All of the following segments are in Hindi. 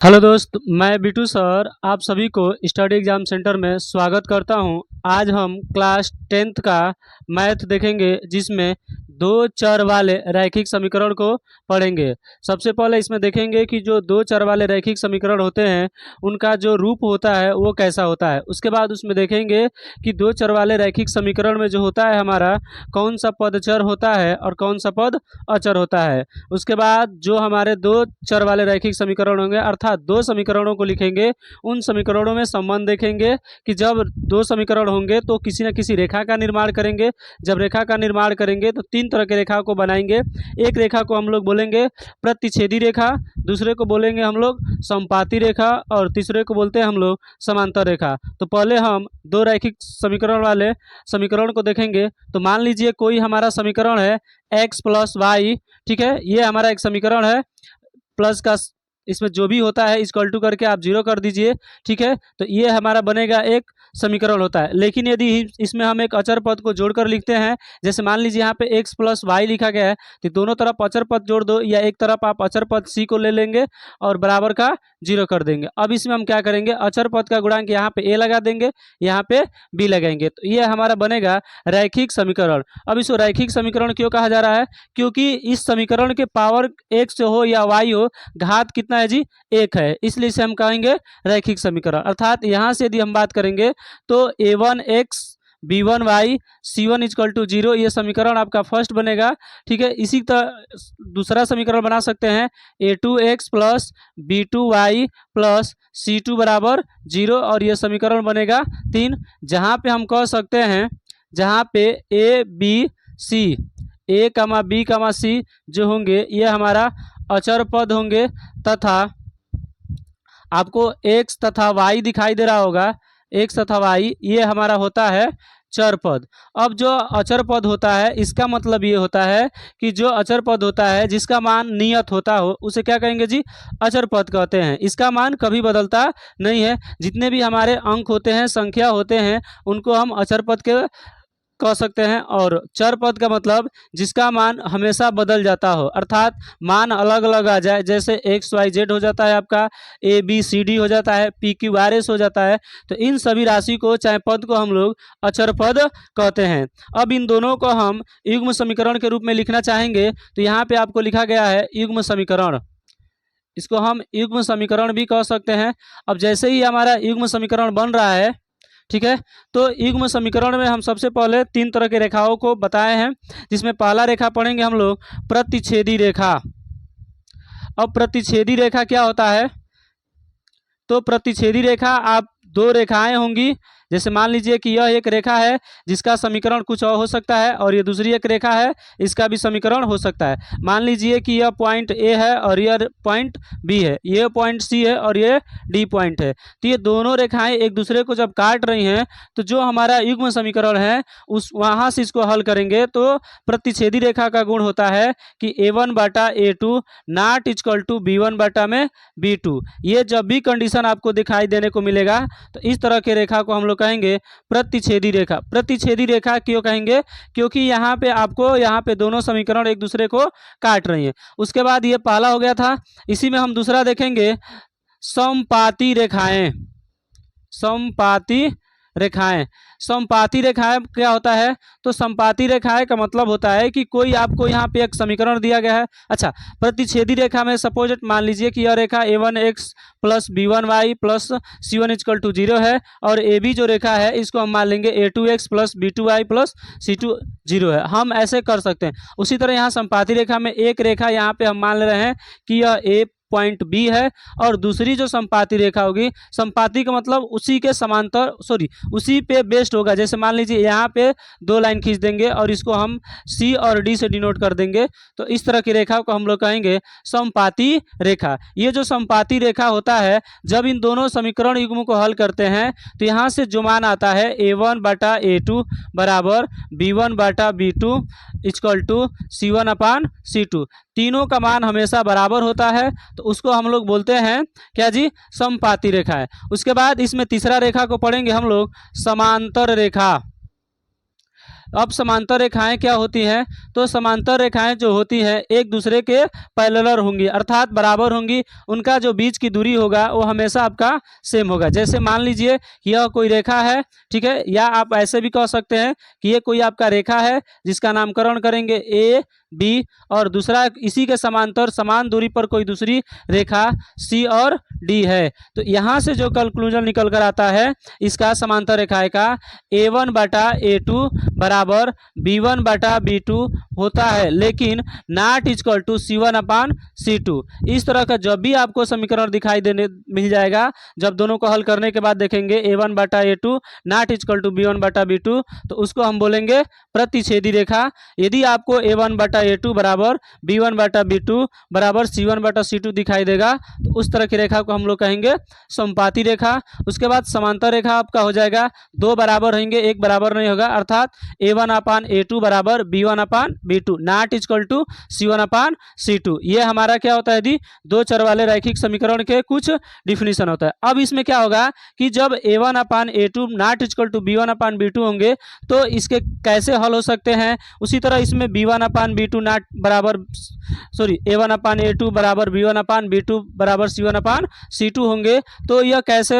हेलो दोस्त, मैं बिटू सर आप सभी को स्टडी एग्जाम सेंटर में स्वागत करता हूं। आज हम क्लास 10th का मैथ देखेंगे, जिसमें दो चर वाले रैखिक समीकरण को पढ़ेंगे। सबसे पहले इसमें देखेंगे कि जो दो चर वाले रैखिक समीकरण होते हैं उनका जो रूप होता है वो कैसा होता है। उसके बाद उसमें देखेंगे कि दो चर वाले रैखिक समीकरण में जो होता है हमारा कौन सा पद चर होता है और कौन सा पद अचर होता है। उसके बाद जो हमारे दो चर वाले रैखिक समीकरण होंगे अर्थात दो समीकरणों को लिखेंगे, उन समीकरणों में संबंध देखेंगे कि जब दो समीकरण होंगे तो किसी न किसी रेखा का निर्माण करेंगे। जब रेखा का निर्माण करेंगे तो तीन तरह के रेखा को बनाएंगे। एक रेखा को हम लोग बोलेंगे प्रतिच्छेदी रेखा, दूसरे को बोलेंगे हम लोग समपाती रेखा और तीसरे को बोलते हैं हम लोग समांतर रेखा। तो पहले हम दो रैखिक समीकरण वाले समीकरण को देखेंगे। तो मान लीजिए कोई हमारा समीकरण है x प्लस वाई, ठीक है, ये हमारा एक समीकरण है। प्लस का इसमें जो भी होता है इक्वल टू करके आप जीरो कर दीजिए, ठीक है। तो ये हमारा बनेगा एक समीकरण होता है। लेकिन यदि इसमें हम एक अचर पद को जोड़कर लिखते हैं, जैसे मान लीजिए यहाँ पे x प्लस वाई लिखा गया है, तो दोनों तरफ अचर पद जोड़ दो, या एक तरफ आप अचर पद c को ले लेंगे और बराबर का जीरो कर देंगे। अब इसमें हम क्या करेंगे, अचर पद का गुणांक यहाँ पे a लगा देंगे, यहाँ पे b लगाएंगे, तो ये हमारा बनेगा रैखिक समीकरण। अब इसको रैखिक समीकरण क्यों कहा जा रहा है, क्योंकि इस समीकरण के पावर x हो या y हो, घात कितना है जी, एक है, इसलिए इसे हम कहेंगे रैखिक समीकरण। अर्थात यहाँ से यदि हम बात करेंगे तो a1x b1y c1 equal to zero, ये समीकरण आपका फर्स्ट बनेगा, ठीक है। इसी तरह दूसरा समीकरण बना सकते हैं a2x plus b2y plus c2 बराबर जीरो, और ये समीकरण बनेगा 3। जहाँ पे हम कह सकते हैं, जहाँ पे a b c a कमा b कमा c जो होंगे ये हमारा अचर पद होंगे, तथा आपको x तथा y दिखाई दे रहा होगा, x तथा y ये हमारा होता है चर पद। अब जो अचर पद होता है इसका मतलब ये होता है कि जो अचर पद होता है जिसका मान नियत होता हो उसे क्या कहेंगे जी, अचर पद कहते हैं। इसका मान कभी बदलता नहीं है। जितने भी हमारे अंक होते हैं, संख्या होते हैं, उनको हम अचर पद के कह सकते हैं। और चर पद का मतलब जिसका मान हमेशा बदल जाता हो, अर्थात मान अलग अलग आ जाए, जैसे एक्स वाई जेड हो जाता है, आपका ए बी सी डी हो जाता है, पी क्यू आर एस हो जाता है। तो इन सभी राशि को चाहे पद को हम लोग अचर पद कहते हैं। अब इन दोनों को हम युग्म समीकरण के रूप में लिखना चाहेंगे, तो यहाँ पे आपको लिखा गया है युग्म समीकरण। इसको हम युग्म समीकरण भी कह सकते हैं। अब जैसे ही हमारा युग्म समीकरण बन रहा है, ठीक है, तो युग्म समीकरण में हम सबसे पहले तीन तरह के रेखाओं को बताए हैं, जिसमें पहला रेखा पढ़ेंगे हम लोग प्रतिच्छेदी रेखा। अब प्रतिच्छेदी रेखा क्या होता है, तो प्रतिच्छेदी रेखा आप दो रेखाएं होंगी। जैसे मान लीजिए कि यह एक रेखा है जिसका समीकरण कुछ और हो सकता है, और ये दूसरी एक रेखा है, इसका भी समीकरण हो सकता है। मान लीजिए कि यह पॉइंट ए है और यह पॉइंट बी है, ये पॉइंट सी है और ये डी पॉइंट है। तो ये दोनों रेखाएं एक दूसरे को जब काट रही हैं, तो जो हमारा युग्म समीकरण है उस वहाँ से इसको हल करेंगे, तो प्रतिच्छेदी रेखा का गुण होता है कि a1 बटा a2 not equal to b1 बटा में b2। ये जब भी कंडीशन आपको दिखाई देने को मिलेगा तो इस तरह के रेखा को हम लोग कहेंगे प्रतिच्छेदी रेखा। प्रतिच्छेदी रेखा क्यों कहेंगे, क्योंकि यहाँ पे आपको यहाँ पे दोनों समीकरण एक दूसरे को काट रही हैं। उसके बाद ये पहला हो गया था, इसी में हम दूसरा देखेंगे समपाती रेखाएं। समपाती रेखाएं, समपाती रेखाएं क्या होता है, तो समपाती रेखाएं का मतलब होता है कि कोई आपको यहाँ पे एक समीकरण दिया गया है। अच्छा, प्रतिच्छेदी रेखा में सपोज मान लीजिए कि यह रेखा a1x plus b1y plus c1 equal to zero है, और ए बी जो रेखा है इसको हम मान लेंगे a2x plus b2y plus c2 zero है। हम ऐसे कर सकते हैं। उसी तरह यहाँ समपाती रेखा में एक रेखा यहाँ पे हम मान ले रहे हैं कि यह a पॉइंट बी है, और दूसरी जो समपाती रेखा होगी, समपाती का मतलब उसी के समांतर, उसी पे बेस्ड होगा। जैसे मान लीजिए यहाँ पे दो लाइन खींच देंगे और इसको हम सी और डी से डिनोट कर देंगे, तो इस तरह की रेखा को हम लोग कहेंगे समपाती रेखा। ये जो समपाती रेखा होता है, जब इन दोनों समीकरण युग्म को हल करते हैं तो यहाँ से जो मान आता है a1 बटा a2 बराबर b1 बटा b2 equal to c1 upon c2, तीनों का मान हमेशा बराबर होता है, तो उसको हम लोग बोलते हैं क्या जी, समपाती रेखा है। उसके बाद इसमें तीसरा रेखा को पढ़ेंगे हम लोग समांतर रेखा। अब समांतर रेखाएं क्या होती हैं, तो समांतर रेखाएं जो होती हैं एक दूसरे के पैरेलल होंगी, अर्थात बराबर होंगी। उनका जो बीच की दूरी होगा वो हमेशा आपका सेम होगा। जैसे मान लीजिए यह कोई रेखा है, ठीक है, या आप ऐसे भी कह सकते हैं कि ये कोई आपका रेखा है जिसका नामकरण करेंगे ए बी, और दूसरा इसी के समांतर समान दूरी पर कोई दूसरी रेखा सी और डी है। तो यहाँ से जो कंक्लूजन निकल कर आता है इसका समांतर रेखाएं का A1/A2 बराबर B1/B2 होता है, लेकिन नॉट इक्वल टू C1/C2। इस तरह का जब भी आपको समीकरण दिखाई देने मिल जाएगा, जब दोनों को हल करने के बाद देखेंगे A1/A2 not equal to B1/B2, तो उसको हम बोलेंगे प्रतिच्छेदी रेखा। यदि आपको A1/A2 बराबर B1/B2 बराबर C1/C2 दिखाई देगा तो उस तरह की रेखा को हम लोग कहेंगे समपाती रेखा। उसके बाद समांतर रेखा आपका हो जाएगा, दो बराबर होंगे एक बराबर नहीं होगा, अर्थात A1/A2 बराबर B1/B2 not equal to C1/C2। ये हमारा क्या होता है यदि दो चर वाले रैखिक समीकरण के कुछ डिफिनीशन होता है। अब इसमें क्या होगा कि जब A1/A2 not equal to B1/B2 होंगे तो इसके कैसे हल हो सकते हैं। उसी तरह इसमें B1/B2 नॉट बराबर A1/A2 बराबर B1/B2 बराबर C1/C2 होंगे, तो यह कैसे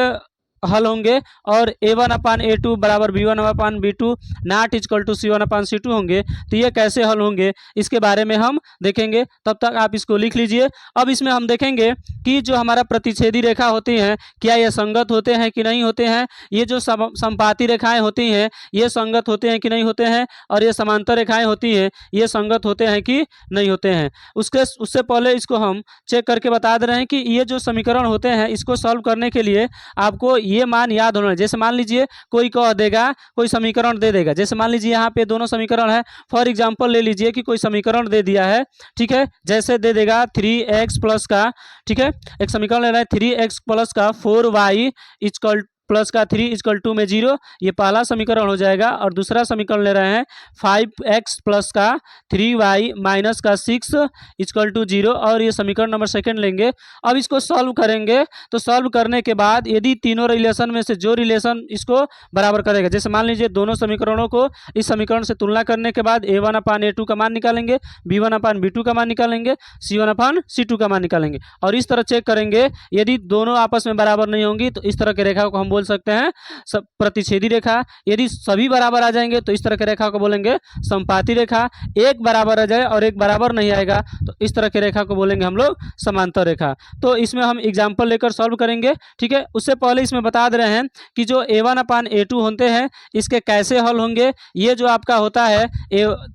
हल होंगे, और A1/A2 बराबर B1/B2 not equal to C1/C2 होंगे, तो ये कैसे हल होंगे इसके बारे में हम देखेंगे। तब तक आप इसको लिख लीजिए। अब इसमें हम देखेंगे कि जो हमारा प्रतिच्छेदी रेखा होती हैं क्या ये संगत होते हैं कि नहीं होते हैं। ये जो समपाती रेखाएं होती हैं ये संगत होते हैं कि नहीं होते हैं, और ये समांतर रेखाएं होती हैं ये संगत होते हैं कि नहीं होते हैं। उससे पहले इसको हम चेक करके बता दे रहे हैं कि ये जो समीकरण होते हैं इसको सॉल्व करने के लिए आपको ये मान याद होना है। जैसे मान लीजिए कोई कह देगा, कोई समीकरण दे देगा, जैसे मान लीजिए यहाँ पे दोनों समीकरण है। फॉर एग्जांपल ले लीजिए कि कोई समीकरण दे दिया है, ठीक है, जैसे दे देगा 3x प्लस का, ठीक है, एक समीकरण ले रहा है 3x प्लस का 4y इक्वल प्लस का 3 इक्वल टू में 0, ये पहला समीकरण हो जाएगा। और दूसरा समीकरण ले रहे हैं 5x प्लस का 3y माइनस का 6 इक्वल टू 0, और ये समीकरण नंबर सेकंड लेंगे। अब इसको सॉल्व करेंगे, तो सॉल्व करने के बाद यदि तीनों रिलेशन में से जो रिलेशन इसको बराबर करेगा, जैसे मान लीजिए दोनों समीकरणों को इस समीकरण से तुलना करने के बाद A1/A2 का मान निकालेंगे, B1/B2 का मान निकालेंगे, C1/C2 का मान निकालेंगे, और इस तरह चेक करेंगे। यदि दोनों आपस में बराबर नहीं होंगी तो इस तरह की रेखा को हम बोल सकते हैं प्रतिच्छेदी रेखा। यदि सभी बराबर आ जाएंगे तो इस तरह की रेखा को बोलेंगे समपाती रेखा। एक बराबर आ जाए और एक बराबर नहीं आएगा तो इस तरह की रेखा को बोलेंगे हम लोग समांतर रेखा। तो इसमें हम एग्जांपल लेकर सॉल्व करेंगे, ठीक है। उससे पहले इसमें बता दे रहे हैं कि जो A1/A2 होते हैं इसके कैसे हल होंगे। ये जो आपका होता है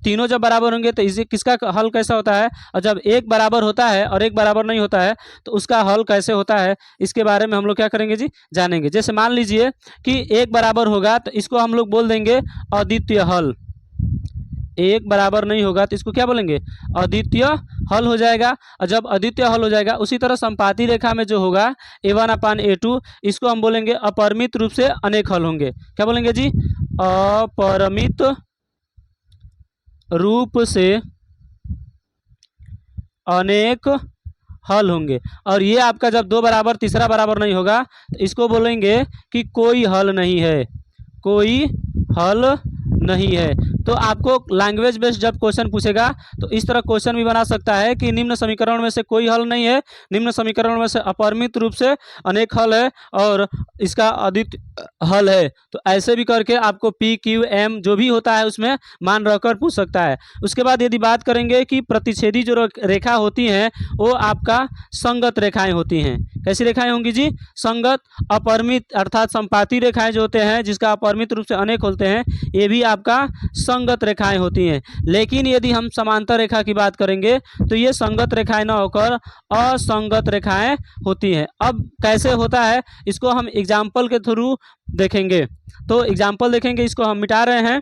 तीनों जब बराबर होंगे तो इसे किसका हल कैसा होता है, और जब एक बराबर होता है और एक बराबर नहीं होता है तो उसका हल कैसे होता है, इसके बारे में हम लोग क्या करेंगे जी, जानेंगे। जैसे मान लीजिए कि एक बराबर होगा तो इसको हम लोग बोल देंगे अद्वितीय हल। एक बराबर नहीं होगा तो इसको क्या बोलेंगे, अद्वितीय हल हो जाएगा। और जब अद्वितीय हल हो जाएगा उसी तरह समपाती रेखा में जो होगा A1/A2 इसको हम बोलेंगे अपरिमित रूप से अनेक हल होंगे। क्या बोलेंगे जी, अपरिमित रूप से अनेक हल होंगे। और ये आपका जब दो बराबर तीसरा बराबर नहीं होगा तो इसको बोलेंगे कि कोई हल नहीं है, कोई हल नहीं है। तो आपको लैंग्वेज बेस्ड जब क्वेश्चन पूछेगा तो इस तरह क्वेश्चन भी बना सकता है कि निम्न समीकरण में से कोई हल नहीं है, निम्न समीकरण में से अपरिमित रूप से अनेक हल है और इसका अद्वितीय हल है। तो ऐसे भी करके आपको PQM जो भी होता है उसमें मान रखकर पूछ सकता है। उसके बाद यदि बात करेंगे कि प्रतिच्छेदी जो रेखा होती हैं वो आपका संगत रेखाएं होती हैं। कैसी रेखाएं होंगी जी, संगत। अपरिमित अर्थात संपाती रेखाएं जो होते हैं जिसका अपरिमित रूप से अनेक होते हैं ये भी आपका संगत रेखाएं होती हैं। लेकिन यदि हम समांतर रेखा की बात करेंगे तो ये संगत रेखाएं न होकर असंगत रेखाएं होती हैं। अब कैसे होता है इसको हम एग्जाम्पल के थ्रू देखेंगे। तो एग्जाम्पल देखेंगे, इसको हम मिटा रहे हैं।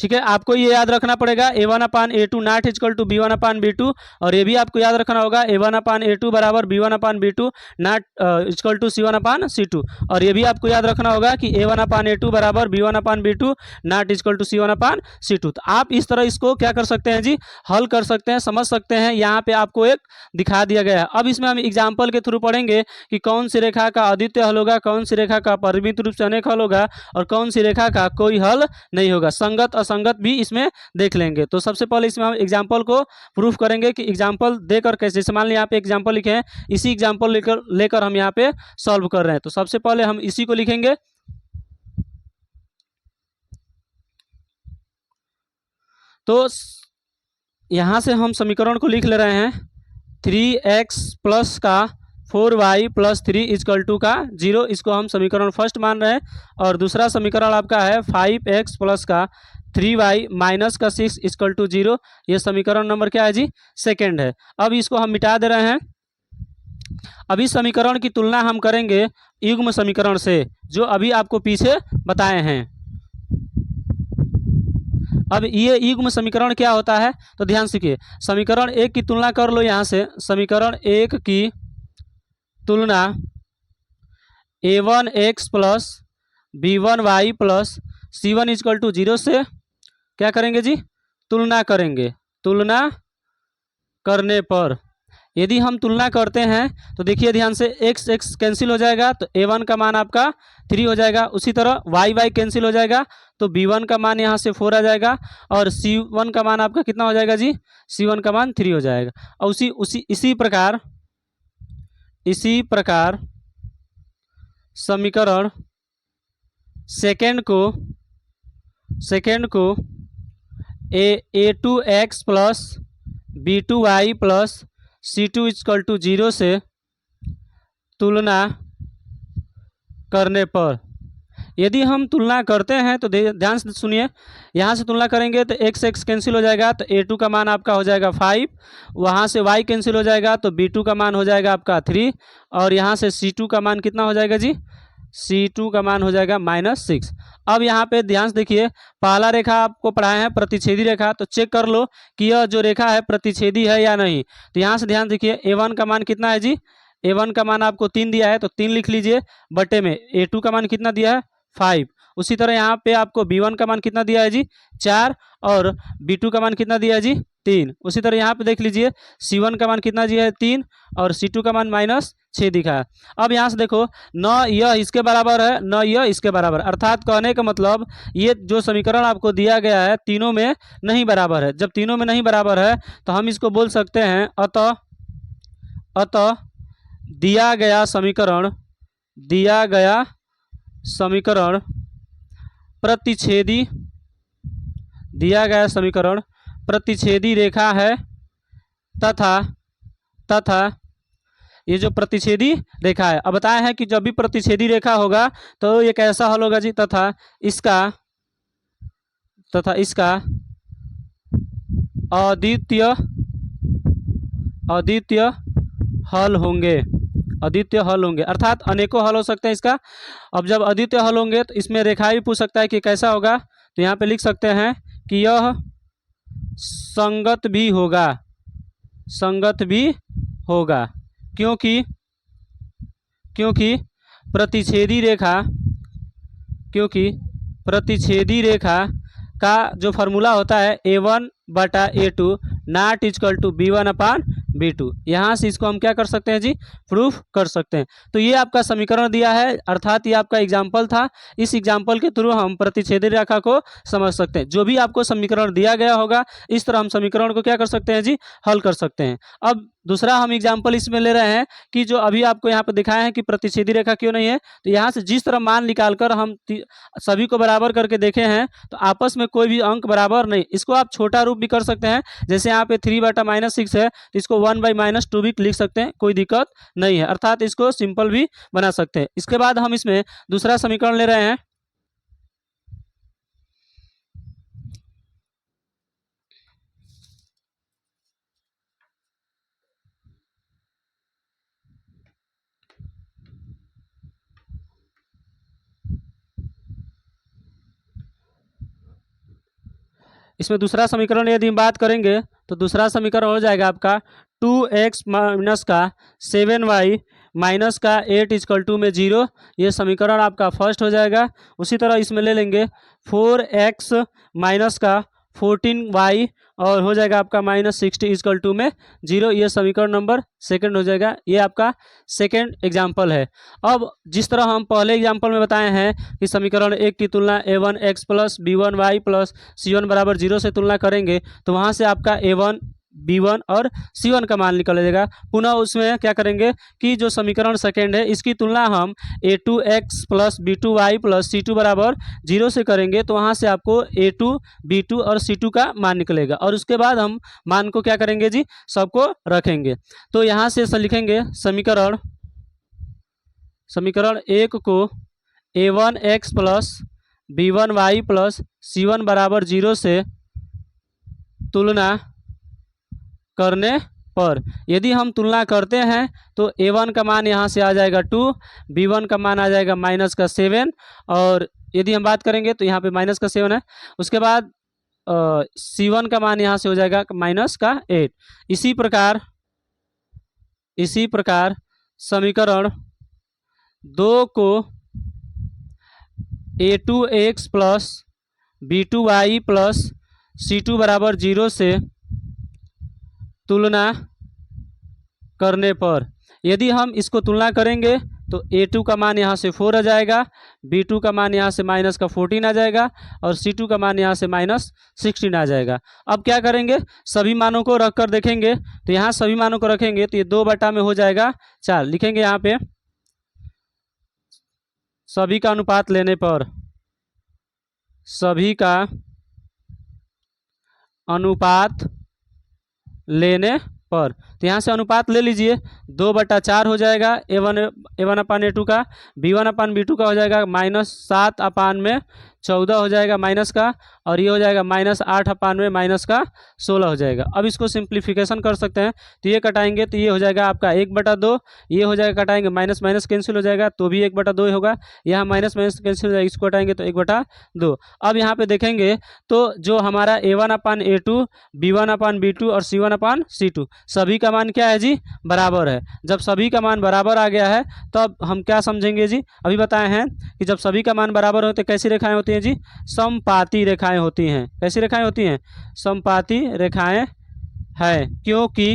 ठीक है, आपको ये याद रखना पड़ेगा a1/a2 not equal to b1/b2, और ये भी आपको याद रखना होगा a1/a2 बराबर b1/b2 not equal to c1/c2, और ये भी आपको याद रखना होगा कि a1/a2 बराबर b1/b2 not equal to c1/c2। तो आप इस तरह इसको क्या कर सकते हैं जी, हल कर सकते हैं, समझ सकते हैं। यहाँ पे आपको एक दिखा दिया गया है। अब इसमें हम एग्जाम्पल के थ्रू पढ़ेंगे कि कौन सी रेखा का अद्वितीय हल होगा, कौन सी रेखा का परिमित रूप से अनेक हल होगा, और कौन सी रेखा का कोई हल नहीं होगा। संगत असंगत भी इसमें देख लेंगे। तो सबसे पहले इसमें हम एग्जाम्पल को प्रूफ करेंगे कि एग्जाम्पल देकर कैसे, जैसे मान लीजिए यहाँ पे एग्जाम्पल लिखे हैं, इसी एग्जाम्पल लेकर हम यहाँ पे सॉल्व कर रहे हैं। तो सबसे पहले हम इसी को लिखेंगे। तो यहाँ से हम समीकरण को लिख ले रहे हैं 3x प्लस का 4y प्लस 3 इजकल टू का 0, इसको हम समीकरण फर्स्ट मान रहे हैं। और दूसरा समीकरण आपका है 5x प्लस का 3y माइनस का 6 इजकल टू 0, ये समीकरण नंबर क्या है जी, सेकेंड है। अब इसको हम मिटा दे रहे हैं। अब इस समीकरण की तुलना हम करेंगे युग्म समीकरण से, जो अभी आपको पीछे बताए हैं। अब ये युग्म समीकरण क्या होता है, तो ध्यान सीखिए। समीकरण एक की तुलना कर लो, यहाँ से समीकरण एक की तुलना a1x plus b1y plus c1 is equal to 0 से क्या करेंगे जी, तुलना करेंगे। तुलना करने पर यदि हम तुलना करते हैं तो देखिए ध्यान से, x x कैंसिल हो जाएगा तो a1 का मान आपका 3 हो जाएगा। उसी तरह y कैंसिल हो जाएगा तो b1 का मान यहाँ से 4 आ जाएगा, और c1 का मान आपका कितना हो जाएगा जी, c1 का मान 3 हो जाएगा। और इसी प्रकार समीकरण सेकेंड को a2x plus b2y plus c2 equal to 0 से तुलना करने पर, यदि हम तुलना करते हैं तो ध्यान से सुनिए, यहाँ से तुलना करेंगे तो x कैंसिल हो जाएगा तो a2 का मान आपका हो जाएगा 5, वहाँ से y कैंसिल हो जाएगा तो b2 का मान हो जाएगा आपका 3, और यहाँ से c2 का मान कितना हो जाएगा जी, c2 का मान हो जाएगा -6। अब यहाँ पे ध्यान से देखिए, पहला रेखा आपको पढ़ाए हैं प्रतिच्छेदी रेखा, तो चेक कर लो कि यह जो रेखा है प्रतिच्छेदी है या नहीं। तो यहाँ से ध्यान देखिए, a1 का मान कितना है जी, a1 का मान आपको 3 दिया है तो 3 लिख लीजिए, बटे में a2 का मान कितना दिया है 5। उसी तरह यहाँ पे आपको b1 का मान कितना दिया है जी 4, और b2 का मान कितना दिया है जी 3। उसी तरह यहाँ पे देख लीजिए c1 का मान कितना दिया है 3, और c2 का मान -6 दिखा है। अब यहाँ से देखो, न यह इसके बराबर है न यह इसके बराबर, अर्थात कहने का मतलब ये जो समीकरण आपको दिया गया है तीनों में नहीं बराबर है। जब तीनों में नहीं बराबर है तो हम इसको बोल सकते हैं अतः दिया गया समीकरण प्रतिच्छेदी रेखा है, तथा ये जो प्रतिच्छेदी रेखा है, अब बताया है कि जब भी प्रतिच्छेदी रेखा होगा तो ये कैसा हल होगा जी, तथा इसका अद्वितीय हल होंगे, अर्थात अनेकों हल हो सकते हैं इसका। अब जब अद्वितीय हल होंगे तो इसमें रेखा भी पूछ सकता है कि कैसा होगा, तो यहाँ पे लिख सकते हैं कि यह संगत भी होगा, क्योंकि प्रतिच्छेदी रेखा का जो फार्मूला होता है a1/a2 not equal to b1/b2। यहाँ से इसको हम क्या कर सकते हैं जी, प्रूफ कर सकते हैं। तो ये आपका समीकरण दिया है, अर्थात ये आपका एग्जाम्पल था। इस एग्जाम्पल के थ्रू हम प्रतिच्छेदी रेखा को समझ सकते हैं। जो भी आपको समीकरण दिया गया होगा इस तरह हम समीकरण को क्या कर सकते हैं जी, हल कर सकते हैं। अब दूसरा हम एग्जाम्पल इसमें ले रहे हैं कि जो अभी आपको यहाँ पर दिखाया है कि प्रतिच्छेदी रेखा क्यों नहीं है, तो यहाँ से जिस तरह मान निकालकर हम सभी को बराबर करके देखे हैं तो आपस में कोई भी अंक बराबर नहीं। इसको आप छोटा रूप भी कर सकते हैं, जैसे यहाँ पे 3/-6 है तो इसको 1/-2 भी लिख सकते हैं, कोई दिक्कत नहीं है, अर्थात इसको सिंपल भी बना सकते हैं। इसके बाद हम इसमें दूसरा समीकरण ले रहे हैं। इसमें दूसरा समीकरण यदि हम बात करेंगे तो दूसरा समीकरण हो जाएगा आपका 2x माइनस का 7y माइनस का 8 इजकल टू में 0। ये समीकरण आपका फर्स्ट हो जाएगा। उसी तरह इसमें ले लेंगे 4x माइनस का 14y और हो जाएगा आपका माइनस 60 इजकल टू में 0। ये समीकरण नंबर सेकंड हो जाएगा। ये आपका सेकंड एग्जाम्पल है। अब जिस तरह हम पहले एग्जाम्पल में बताए हैं कि समीकरण एक की तुलना a1x plus b1y plus c1 बराबर 0 से तुलना करेंगे तो वहाँ से आपका a1 b1 और c1 का मान निकल जाएगा। पुनः उसमें क्या करेंगे कि जो समीकरण सेकेंड है इसकी तुलना हम a2x plus b2y plus c2 बराबर 0 से करेंगे तो वहाँ से आपको a2 b2 और c2 का मान निकलेगा। और उसके बाद हम मान को क्या करेंगे जी, सबको रखेंगे। तो यहाँ से लिखेंगे समीकरण एक को a1x plus b1y plus c1 बराबर 0 से तुलना करने पर यदि हम तुलना करते हैं तो a1 का मान यहाँ से आ जाएगा 2, b1 का मान आ जाएगा माइनस का 7 और यदि हम बात करेंगे तो यहाँ पे माइनस का 7 है। उसके बाद c1 का मान यहाँ से हो जाएगा माइनस का 8। इसी प्रकार समीकरण 2 को a2x plus b2y plus c2 बराबर 0 से तुलना करने पर यदि हम इसको तुलना करेंगे तो a2 का मान यहाँ से 4 आ जाएगा, b2 का मान यहाँ से माइनस का 14 आ जाएगा और c2 का मान यहाँ से माइनस 16 आ जाएगा। अब क्या करेंगे, सभी मानों को रख कर देखेंगे तो यहाँ सभी मानों को रखेंगे तो ये 2 बटा में हो जाएगा 4। लिखेंगे यहाँ पे सभी का अनुपात लेने पर, सभी का अनुपात लेने पर तो यहाँ से अनुपात ले लीजिए 2 बटा 4 हो जाएगा a1 अपान a2 का, b1 अपान b2 का हो जाएगा माइनस 7 अपान में 14 हो जाएगा माइनस का और ये हो जाएगा माइनस 8 अपान में माइनस का 16 हो जाएगा। अब इसको सिंप्लीफिकेशन कर सकते हैं तो ये कटाएंगे तो ये हो जाएगा आपका 1/2, ये हो जाएगा कटाएंगे माइनस माइनस कैंसिल हो जाएगा तो भी 1/2 होगा, यहाँ माइनस माइनस कैंसिल हो जाएगा, इसको कटाएंगे तो 1/2। अब यहाँ पे देखेंगे तो जो हमारा a1 अपान a2, b1 अपान b2 और c1 अपान c2 सभी का मान क्या है जी, बराबर है। जब सभी का मान बराबर आ गया है तब हम क्या समझेंगे जी, अभी बताए हैं कि जब सभी का मान बराबर होते कैसी रेखाएं होती हैं जी, समपाती रेखाएं होती हैं। कैसी रेखाएं होती हैं, समपाती रेखाएं हैं। क्योंकि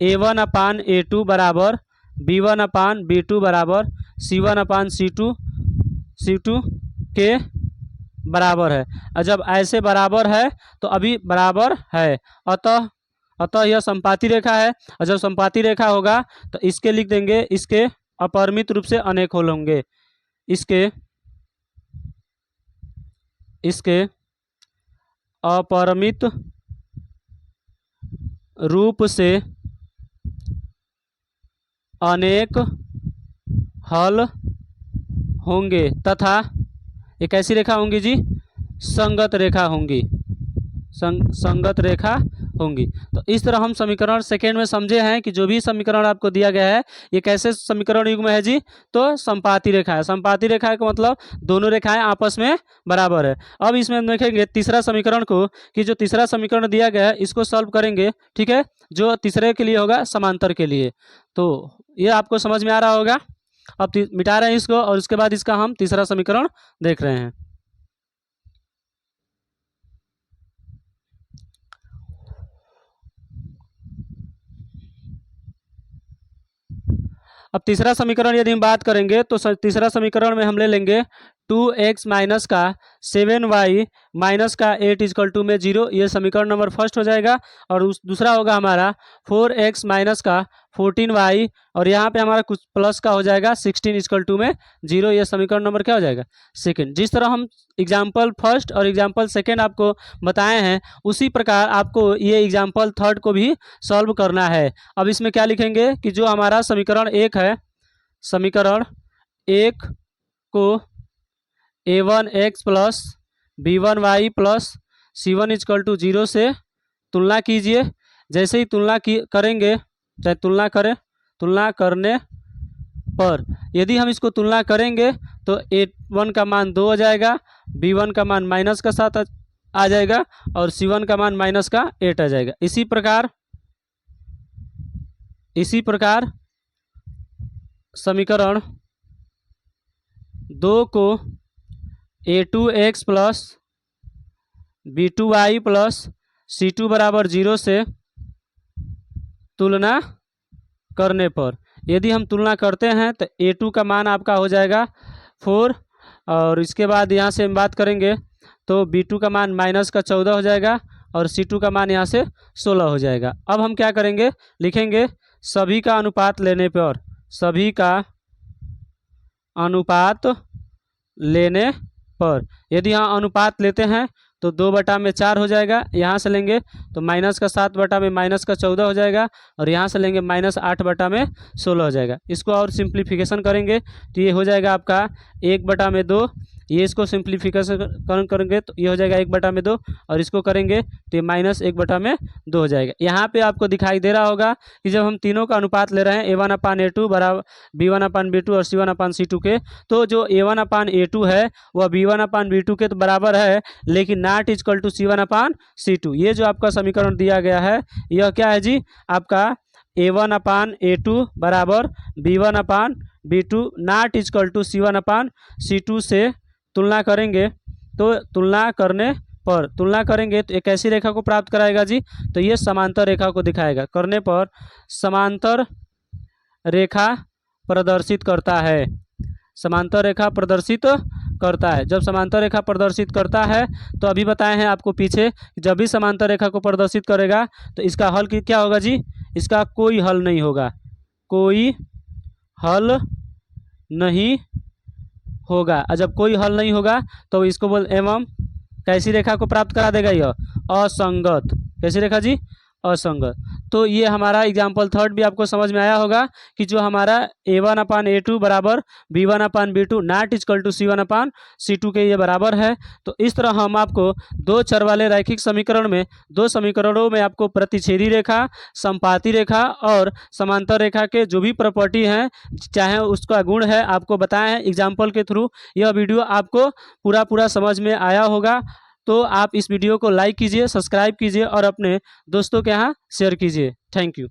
a1 अपान a2 बराबर b1 अपान b2 बराबर c1 अपान c2 के बराबर है। और जब ऐसे बराबर है तो अभी बराबर है, अतः यह समपाती रेखा है। और जब समपाती रेखा होगा तो इसके लिख देंगे, इसके अपरिमित रूप से अनेक होल होंगे, इसके अपरिमित रूप से अनेक हल होंगे तथा एक ऐसी रेखा होंगी जी, संगत रेखा होंगी, संगत रेखा होंगी। तो इस तरह हम समीकरण सेकेंड में समझे हैं कि जो भी समीकरण आपको दिया गया है ये कैसे समीकरण युग्म है जी, तो समपाती रेखा है। समपाती रेखा का मतलब दोनों रेखाएं आपस में बराबर है। अब इसमें हम देखेंगे तीसरा समीकरण को कि जो तीसरा समीकरण दिया गया है इसको सॉल्व करेंगे, ठीक है, जो तीसरे के लिए होगा समांतर के लिए। तो ये आपको समझ में आ रहा होगा। अब मिटा रहे हैं इसको और उसके बाद इसका हम तीसरा समीकरण देख रहे हैं। अब तीसरा समीकरण यदि हम बात करेंगे तो तीसरा समीकरण में हम ले लेंगे 2x माइनस का 7y माइनस का 8 इजकल टू में 0। ये समीकरण नंबर फर्स्ट हो जाएगा। और दूसरा होगा हमारा 4x माइनस का 14y और यहाँ पे हमारा कुछ प्लस का हो जाएगा 16 इजकल टू में 0। ये समीकरण नंबर क्या हो जाएगा, सेकंड। जिस तरह हम एग्जाम्पल फर्स्ट और एग्जाम्पल सेकेंड आपको बताए हैं उसी प्रकार आपको ये एग्जाम्पल थर्ड को भी सॉल्व करना है। अब इसमें क्या लिखेंगे कि जो हमारा समीकरण एक है, समीकरण एक को a1x plus b1y plus c1 is equal to 0 से तुलना कीजिए। जैसे ही तुलना करेंगे, चाहे तुलना करने पर यदि हम इसको तुलना करेंगे तो a1 का मान 2 हो जाएगा, B1 का मान माइनस का 7 आ जाएगा और C1 का मान माइनस का 8 आ जाएगा। इसी प्रकार समीकरण 2 को A2x plus B2y plus C2 बराबर 0 से तुलना करने पर, यदि हम तुलना करते हैं तो A2 का मान आपका हो जाएगा 4 और इसके बाद यहाँ से हम बात करेंगे तो B2 का मान माइनस का 14 हो जाएगा और C2 का मान यहाँ से 16 हो जाएगा। अब हम क्या करेंगे, लिखेंगे सभी का अनुपात लेने पर, सभी का अनुपात लेने पर यदि यहाँ अनुपात लेते हैं तो 2/4 हो जाएगा। यहाँ से लेंगे तो माइनस का 7 में माइनस का 14 हो जाएगा और यहाँ से लेंगे माइनस 8/16 हो जाएगा। इसको और सिंप्लीफिकेशन करेंगे तो ये हो जाएगा आपका 1/2। ये इसको सिंप्लीफिकेशन करेंगे तो ये हो जाएगा 1/2 और इसको करेंगे तो ये माइनस 1/2 हो जाएगा। यहाँ पे आपको दिखाई दे रहा होगा कि जब हम तीनों का अनुपात ले रहे हैं A1/A2 बराबर B1/B2 और C1/C2 के, तो जो A1/A2 है वह B1/B2 के तो बराबर है, लेकिन नॉट इक्वल टू C1/C2। ये जो आपका समीकरण दिया गया है यह क्या है जी, आपका A1/A2 बराबर B1/B2 not equal to C1/C2 से तुलना करेंगे तो तुलना करेंगे तो एक ऐसी रेखा को प्राप्त कराएगा जी, तो ये समांतर रेखा को दिखाएगा। करने पर समांतर रेखा प्रदर्शित करता है, समांतर रेखा प्रदर्शित करता है। जब समांतर रेखा प्रदर्शित करता है तो अभी बताए हैं आपको पीछे, जब भी समांतर रेखा को प्रदर्शित करेगा तो इसका हल क्या होगा जी, इसका कोई हल नहीं होगा, कोई हल नहीं होगा। और जब कोई हल नहीं होगा तो इसको बोल एवं कैसी रेखा को प्राप्त करा देगा, यह असंगत। कैसी रेखा जी, असंगत। तो ये हमारा एग्जाम्पल 3 भी आपको समझ में आया होगा कि जो हमारा A1/A2 बराबर B1/B2 not equal to C1/C2 के ये बराबर है। तो इस तरह हम आपको 2 चर वाले रैखिक समीकरण में 2 समीकरणों में आपको प्रतिच्छेदी रेखा, समपाती रेखा और समांतर रेखा के जो भी प्रॉपर्टी हैं, चाहे उसका गुण है, आपको बताए हैं एग्जाम्पल के थ्रू। यह वीडियो आपको पूरा समझ में आया होगा। तो आप इस वीडियो को लाइक कीजिए, सब्सक्राइब कीजिए और अपने दोस्तों के यहाँ शेयर कीजिए। Thank you.